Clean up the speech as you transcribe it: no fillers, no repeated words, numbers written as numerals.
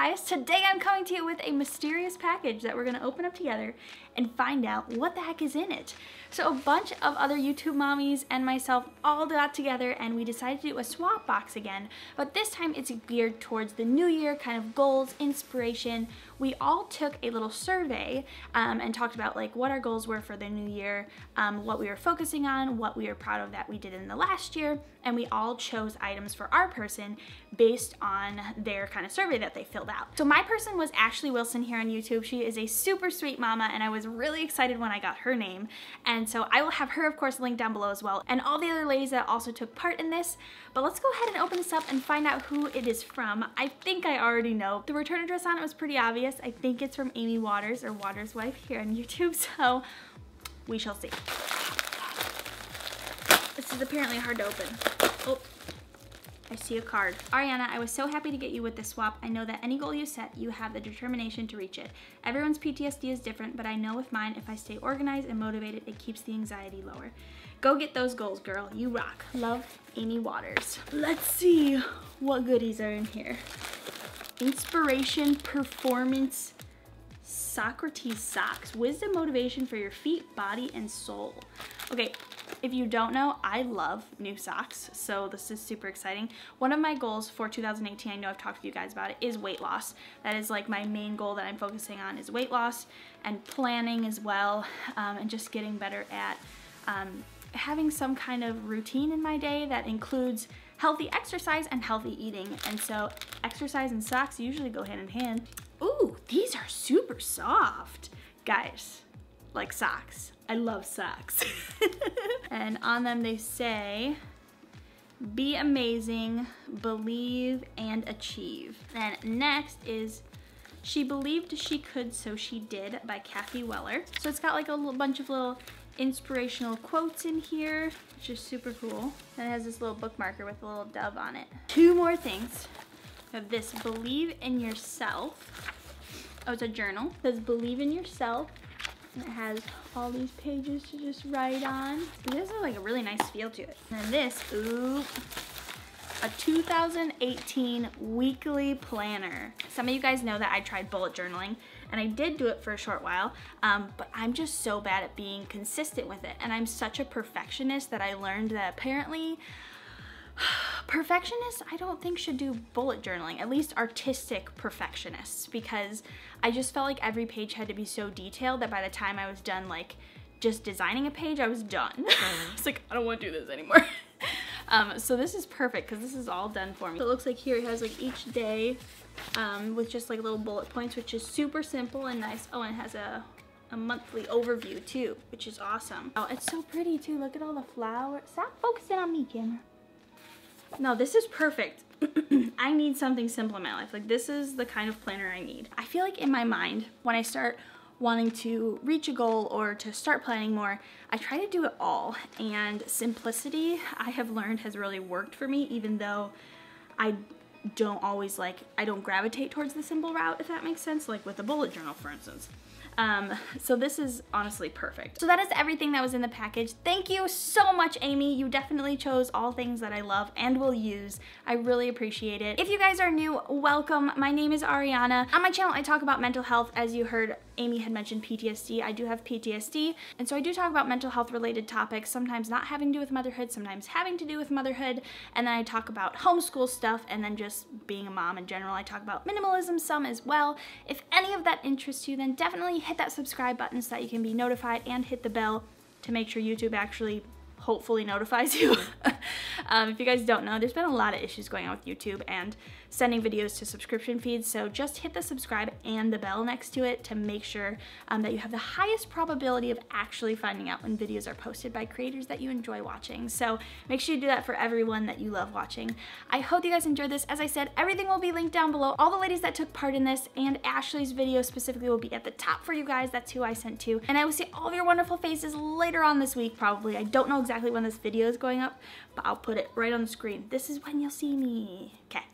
guys, today I'm coming to you with a mysterious package that we're gonna open up together and find out what the heck is in it. So a bunch of other YouTube mommies and myself all got together and we decided to do a swap box again, but this time it's geared towards the new year, kind of goals, inspiration. We all took a little survey and talked about like what our goals were for the new year, what we were focusing on, what we were proud of that we did in the last year, and we all chose items for our person based on their kind of survey that they filled out. So my person was Ashley Wilson here on YouTube. She is a super sweet mama and I was really excited when I got her name. And so I will have her of course linked down below as well, and all the other ladies that also took part in this. But let's go ahead and open this up and find out who it is from. I think I already know. The return address on it was pretty obvious. I think it's from Amy Waters or WatersWife here on YouTube, so we shall see. This is apparently hard to open. Oh, I see a card. Arianna, I was so happy to get you with this swap. I know that any goal you set, you have the determination to reach it. Everyone's PTSD is different, but I know with mine, if I stay organized and motivated, it keeps the anxiety lower. Go get those goals, girl. You rock. Love, Amy Waters. Let's see what goodies are in here. Inspiration, performance, Socrates socks. Wisdom, motivation for your feet, body, and soul. Okay, if you don't know, I love new socks, so this is super exciting. One of my goals for 2018, I know I've talked to you guys about it, is weight loss. That is like my main goal that I'm focusing on, is weight loss and planning as well, and just getting better at having some kind of routine in my day that includes healthy exercise and healthy eating. And so exercise and socks usually go hand in hand. Ooh, these are super soft. Guys, like socks. I love socks. And on them they say, be amazing, believe, and achieve. And next is, she believed she could, so she did, by Kathy Weller. So it's got like a bunch of little inspirational quotes in here, which is super cool. And it has this little bookmarker with a little dove on it. Two more things. We have this, believe in yourself. Oh, it's a journal. It says believe in yourself. And it has all these pages to just write on. This has like a really nice feel to it. And then this, ooh, a 2018 weekly planner. Some of you guys know that I tried bullet journaling and I did do it for a short while, but I'm just so bad at being consistent with it. And I'm such a perfectionist that I learned that apparently perfectionists, I don't think, should do bullet journaling, at least artistic perfectionists, because I just felt like every page had to be so detailed that by the time I was done like just designing a page, I was done. I was like, I don't want to do this anymore. So this is perfect because this is all done for me. So it looks like here it has like each day with just like little bullet points, which is super simple and nice. Oh, and it has a monthly overview too, which is awesome. Oh, it's so pretty too. Look at all the flowers. Stop focusing on me, camera. No, this is perfect. I need something simple in my life. Like, this is the kind of planner I need. I feel like in my mind, when I start wanting to reach a goal or to start planning more, I try to do it all. And simplicity, I have learned, has really worked for me, even though I don't always I don't gravitate towards the simple route, if that makes sense, like with a bullet journal, for instance. So this is honestly perfect. So that is everything that was in the package. Thank you so much, Amy. You definitely chose all things that I love and will use. I really appreciate it. If you guys are new, welcome. My name is Arianna. On my channel, I talk about mental health. As you heard, Amy had mentioned PTSD. I do have PTSD, and so I do talk about mental health related topics, sometimes not having to do with motherhood, sometimes having to do with motherhood, and then I talk about homeschool stuff, and then just being a mom in general. I talk about minimalism some as well. If any of that interests you, then definitely hit that subscribe button so that you can be notified, and hit the bell to make sure YouTube actually hopefully notifies you. If you guys don't know, there's been a lot of issues going on with YouTube and sending videos to subscription feeds, so just hit the subscribe and the bell next to it to make sure that you have the highest probability of actually finding out when videos are posted by creators that you enjoy watching. So make sure you do that for everyone that you love watching. I hope you guys enjoyed this. As I said, everything will be linked down below. All the ladies that took part in this, and Ashley's video specifically, will be at the top for you guys. That's who I sent to. And I will see all of your wonderful faces later on this week, probably. I don't know exactly when this video is going up, but I'll put it right on the screen. This is when you'll see me. Okay.